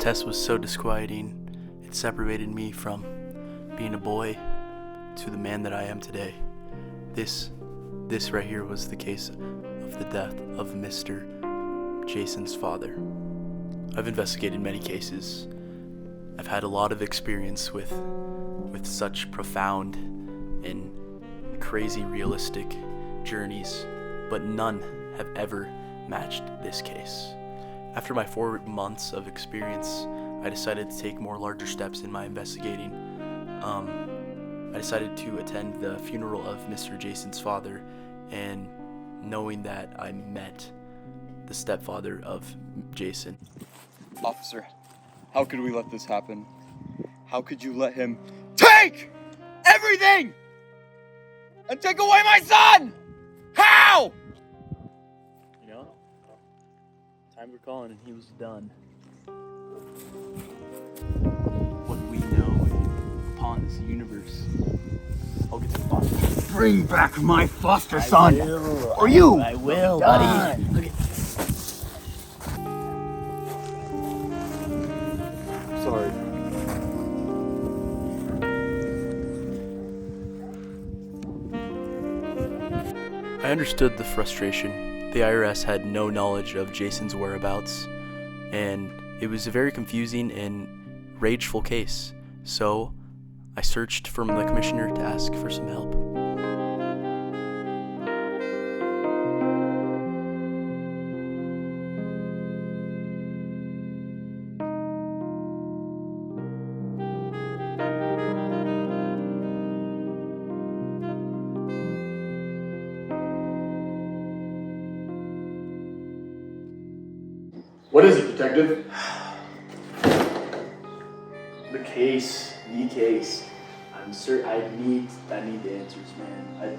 test was so disquieting. It separated me from being a boy to the man that I am today. This right here was the case of the death of Mr. Jason's father. I've investigated many cases. I've had a lot of experience with such profound and crazy realistic journeys, but none have ever matched this case. After my 4 months of experience, I decided to take more larger steps in my investigating. I decided to attend the funeral of Mr. Jason's father, and knowing that I met the stepfather of Jason. Officer, how could we let this happen? How could you let him take everything and take away my son? How? You know, times were calling and he was done. What we know upon this universe. I'll get to the bottom. Bring back my foster son. Or you. I will, buddy. Look at. Sorry. I understood the frustration. The IRS had no knowledge of Jason's whereabouts, and it was a very confusing and rageful case. So I searched from the commissioner to ask for some help. What is it, detective? The case. I'm certain I need the answers, man.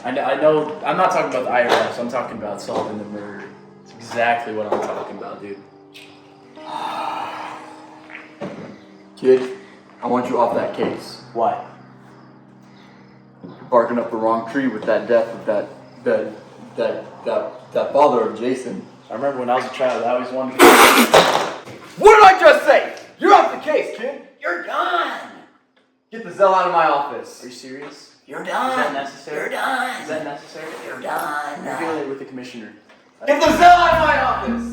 I know. I'm not talking about the IRS. I'm talking about solving the murder. It's exactly what I'm talking about, dude. Kid, I want you off that case. Why? You're barking up the wrong tree with that death of that father of Jason. I remember when I was a child, I always wanted to. What did I just say? You're off the case, kid. You're done. Get the hell out of my office. Are you serious? You're done. Is that necessary? You're done. Is that necessary? You're done. I'm feeling it with the commissioner. Get the hell out of my office.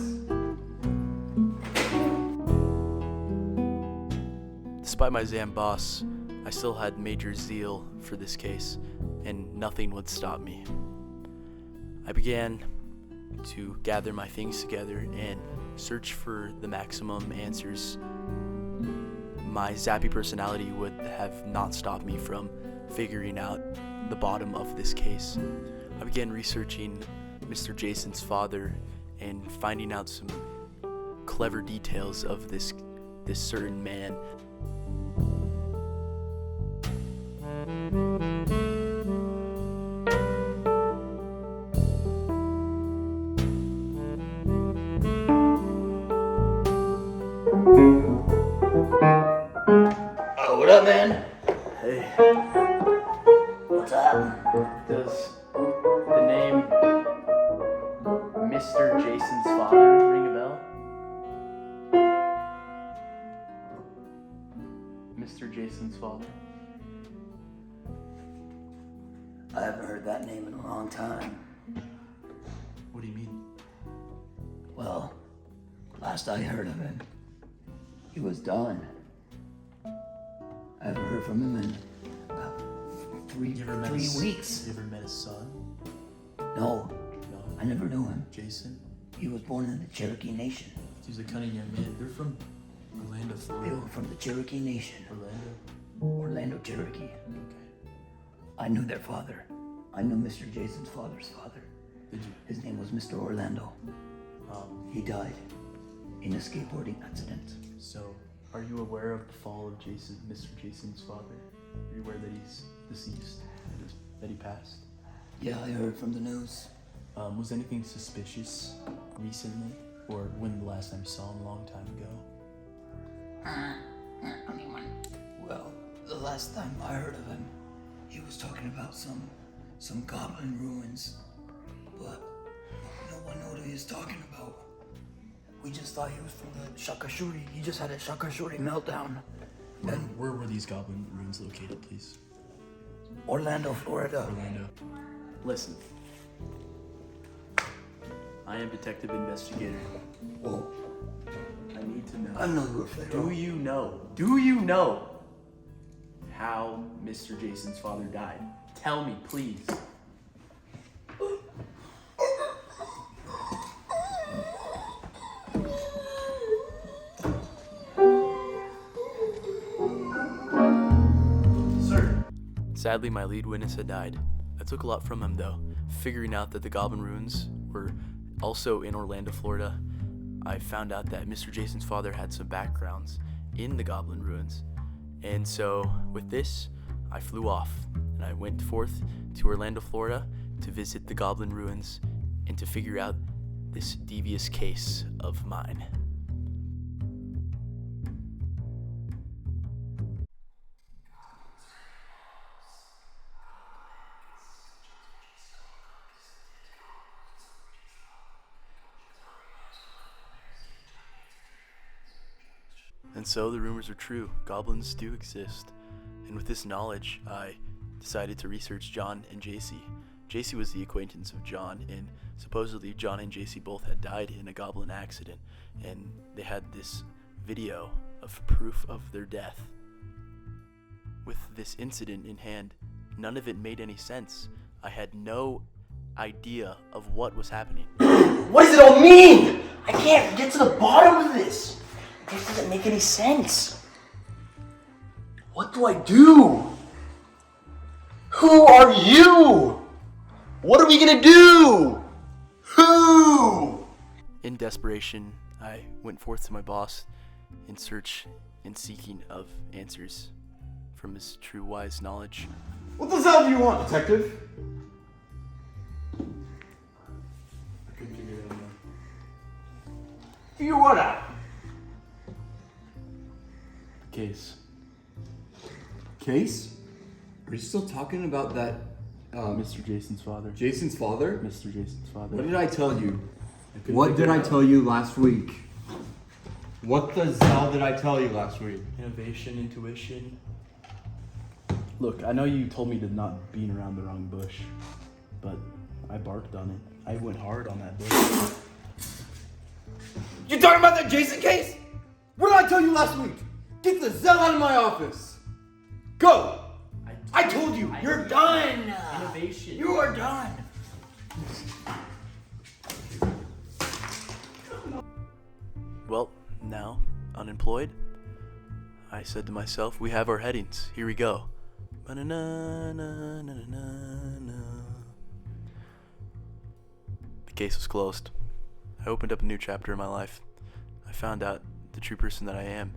Despite my Zam boss, I still had major zeal for this case, and nothing would stop me. I began to gather my things together and search for the maximum answers. My zappy personality would have not stopped me from figuring out the bottom of this case. I began researching Mr. Jason's father and finding out some clever details of this certain man. Oh, what up, man? Hey, What's up? does the name Mr. Jason's father ring a bell? Mr. Jason's father? I haven't heard that name in a long time. What do you mean? Well, last I heard of him, he was done. I haven't heard from him in about three weeks. You ever met his son? No, No. I never knew him. Jason? He was born in the Cherokee Nation. He's a cunning young man. They're from Orlando, They Florida. were from the Cherokee Nation, Orlando? Orlando, Cherokee. Okay. I knew their father. I knew Mr. Jason's father's father. Did you? His name was Mr. Orlando. He died in a skateboarding accident. So, are you aware of the fall of Mr. Jason's father? Are you aware that he's deceased? That he passed? Yeah, I heard from the news. Was anything suspicious recently? Or when the last time you saw him a long time ago? Well, the last time I heard of him, he was talking about some goblin ruins, but no one knew what he was talking about. We just thought he was from the Shakashuri. He just had a Shakashuri meltdown. And Where were these goblin ruins located, please? Orlando, Florida. Orlando. Listen. I am detective investigator. Whoa. I need to know. I know you were Pharaoh. Do you know how Mr. Jason's father died? Tell me, please. Sir. Sadly, my lead witness had died. I took a lot from him, though. Figuring out that the Goblin Ruins were also in Orlando, Florida, I found out that Mr. Jason's father had some backgrounds in the Goblin Ruins. And so, with this, I flew off, and I went forth to Orlando, Florida, to visit the Goblin Ruins and to figure out this devious case of mine. And so the rumors are true. Goblins do exist. And with this knowledge, I decided to research John and JC. JC was the acquaintance of John, and supposedly John and JC both had died in a goblin accident, and they had this video of proof of their death. With this incident in hand, none of it made any sense. I had no idea of what was happening. What does it all mean? I can't get to the bottom of this. This doesn't make any sense. What do I do? Who are you? What are we gonna do? Who? In desperation, I went forth to my boss in search and seeking of answers from his true wise knowledge. What the hell do you want, detective? I couldn't figure it out. Figure what out? Case. Case? Are you still talking about that, Mr. Jason's father. Jason's father? Mr. Jason's father. What did I tell you? couldn't What figure did it I out. tell you last week? What the hell did I tell you last week? Innovation, intuition. Look, I know you told me to not beat around the wrong bush, but I barked on it. I went hard on that bush. You talking about that Jason case? What did I tell you last week? Get the hell out of my office! Go! I told you, you're done! Innovation. You are done! Well, now, unemployed, I said to myself, we have our headings. Here we go. Ba-na-na-na-na-na-na-na. The case was closed. I opened up a new chapter in my life. I found out the true person that I am.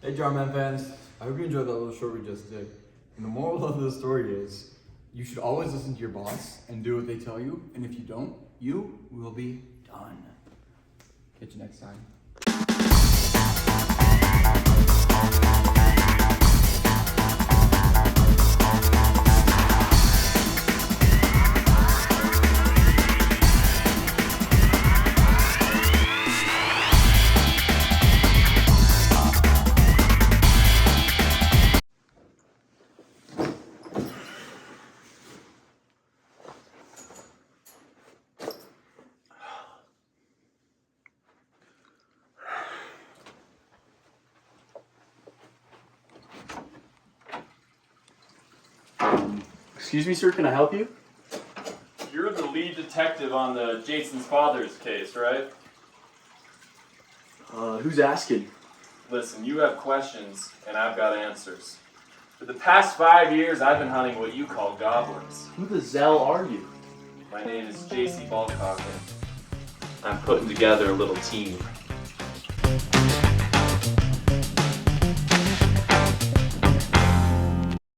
Hey Jarman fans, I hope you enjoyed that little short we just did. And the moral of the story is, you should always listen to your boss and do what they tell you, and if you don't, you will be done. Catch you next time. Excuse me, sir, can I help you? You're the lead detective on the Jason's father's case, right? Who's asking? Listen, you have questions, and I've got answers. For the past 5 years, I've been hunting what you call goblins. Who the Zell are you? My name is JC Balcocker. I'm putting together a little team.